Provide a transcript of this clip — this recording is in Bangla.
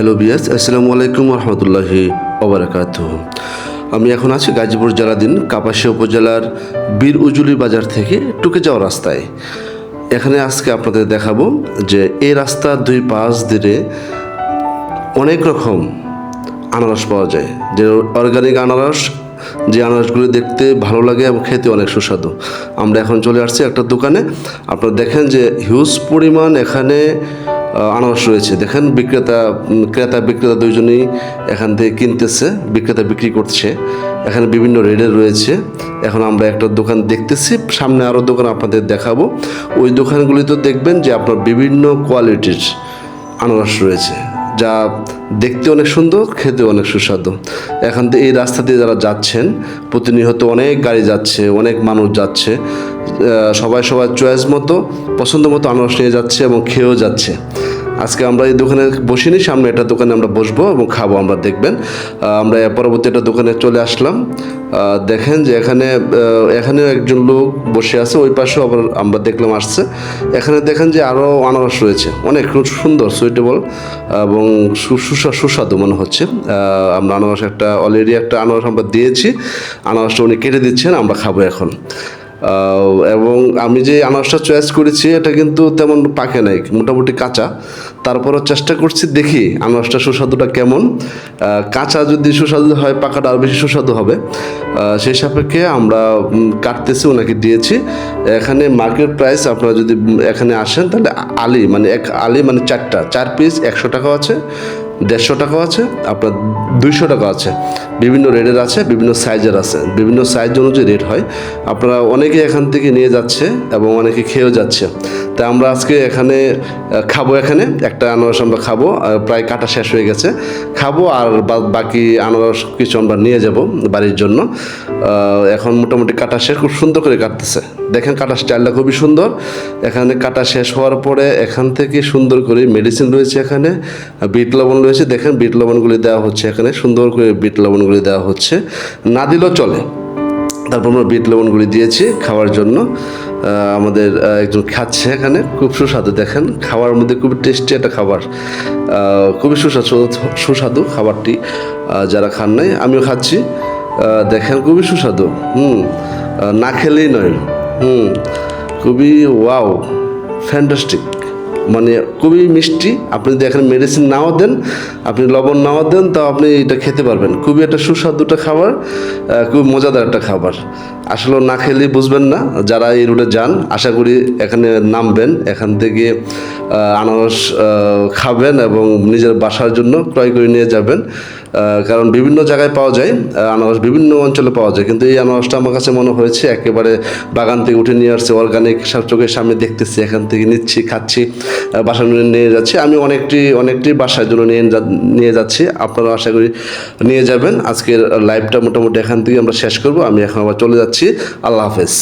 হ্যালো বিয়াস, আসসালামু আলাইকুম রহমতুল্লাহি ওবারাকাতুহু। আমি এখন আছি গাজীপুর জেলাধীন কাপাসিয়া উপজেলার বীর উজুলি বাজার থেকে টুকে যাওয়া রাস্তায়। এখানে আজকে আপনাদের দেখাবো যে এই রাস্তার দুই পাশ দিয়ে অনেক রকম আনারস পাওয়া যায়, যে অর্গানিক আনারস, যে আনারসগুলো দেখতে ভালো লাগে এবং খেতে অনেক সুস্বাদু। আমরা এখন চলে আসছি একটা দোকানে। আপনারা দেখেন যে হিউজ পরিমাণ এখানে আনারস রয়েছে। দেখেন ক্রেতা বিক্রেতা দুইজনেই এখান থেকে কিনতেছে, বিক্রেতা বিক্রি করছে। এখানে বিভিন্ন রেডের রয়েছে। এখন আমরা একটা দোকান দেখতেছি, সামনে আরও দোকান আপনাদের দেখাবো। ওই দোকানগুলিতে দেখবেন যে আপনার বিভিন্ন কোয়ালিটির আনারস রয়েছে, যা দেখতে অনেক সুন্দর, খেতে অনেক সুস্বাদু। এখান থেকে এই রাস্তা দিয়ে যারা যাচ্ছেন, প্রতিনিয়ত অনেক গাড়ি যাচ্ছে, অনেক মানুষ যাচ্ছে, সবাই সবার চয়েস মতো, পছন্দ মতো আনারস নিয়ে যাচ্ছে এবং খেয়েও যাচ্ছে। আজকে আমরা এই দোকানে বসিনি, সামনে একটা দোকানে আমরা বসবো এবং খাবো। আমরা দেখবেন আমরা পরবর্তী একটা দোকানে চলে আসলাম। দেখেন যে এখানেও একজন লোক বসে আছে, ওই পাশেও আবার আমরা দেখলাম আসছে। এখানে দেখেন যে আরও আনারস রয়েছে, অনেক সুন্দর, সুইটেবল এবং সুস্বাদু মনে হচ্ছে। আমরা অলরেডি একটা আনারস আমরা দিয়েছি, আনারসটা উনি কেটে দিচ্ছেন, আমরা খাবো এখন। এবং আমি যে আনারসটা চয়েস করেছি এটা কিন্তু তেমন পাকে নাই, মোটামুটি কাঁচা। তারপরও চেষ্টা করছি, দেখি আনারসটা সুস্বাদুটা কেমন। কাঁচা যদি সুস্বাদু হয়, পাকাটা আরও বেশি সুস্বাদু হবে। সেই সাপেক্ষে আমরা কাটতেছি, ওনাকে দিয়েছি। এখানে মার্কেট প্রাইস, আপনারা যদি এখানে আসেন তাহলে এক আলি মানে 4 পিস 100 টাকাও আছে, 150 টাকাও আছে, আপনার 200 টাকা আছে। বিভিন্ন রেটের আছে, বিভিন্ন সাইজের আছে, বিভিন্ন সাইজ অনুযায়ী রেট হয়। আপনারা অনেকে এখান থেকে নিয়ে যাচ্ছে এবং অনেকে খেয়েও যাচ্ছে। তাই আমরা আজকে এখানে খাবো। এখানে একটা আনারস আমরা খাবো, প্রায় কাটা শেষ হয়ে গেছে, খাবো। আর বাকি আনারস কিছু আমরা নিয়ে যাব বাড়ির জন্য। এখন মোটামুটি কাটা শেষ, খুব সুন্দর করে কাটতেছে। দেখেন কাটার স্টাইলটা খুবই সুন্দর। এখানে কাটা শেষ হওয়ার পরে এখান থেকে সুন্দর করে মেডিসিন রয়েছে, এখানে বিট লবণ রয়েছে। দেখেন বিট লবণগুলি দেওয়া হচ্ছে, এখানে সুন্দর করে বিট লবণগুলি দেওয়া হচ্ছে, না দিলেও চলে। তারপর আমরা বিট লবণগুলি দিয়েছি খাওয়ার জন্য। আমাদের একজন খাচ্ছে এখানে, খুব সুস্বাদু। দেখেন খাওয়ার মধ্যে খুবই টেস্টি একটা খাবার, খুবই সুস্বাদু খাবারটি। যারা খান নাই, আমিও খাচ্ছি। দেখেন খুবই সুস্বাদু, না খেলেই নয়। খুবই ওয়াও, ফ্যান্টাস্টিক, মানে খুবই মিষ্টি। আপনি যদি এখানে মেডিসিন নাও দেন, আপনি লবণ নাও দেন, তাও আপনি এটা খেতে পারবেন। খুবই একটা সুস্বাদুটা খাবার, খুবই মজাদার একটা খাবার। আসলে না খেলেই বুঝবেন না। যারা এই রুটে যান, আশা করি এখানে নামবেন, এখান থেকে আনারস খাবেন এবং নিজের বাসার জন্য ক্রয় করে নিয়ে যাবেন। কারণ বিভিন্ন জায়গায় পাওয়া যায় আনারস, বিভিন্ন অঞ্চলে পাওয়া যায়, কিন্তু এই আনারসটা আমার কাছে মনে হয়েছে একেবারে বাগান থেকে উঠে নিয়ে আসছে, অর্গানিক, সব চোখের সামনে দেখতেছি, এখান থেকে নিচ্ছি, খাচ্ছি, বাসায় নিয়ে যাচ্ছি। আমি অনেকটি বাসার জন্য নিয়ে যাচ্ছি। আপনারা আশা করি নিয়ে যাবেন। আজকের লাইভটা মোটামুটি এখান থেকে আমরা শেষ করব। আমি এখন আবার চলে যাচ্ছি। আল্লাহ হাফেজ।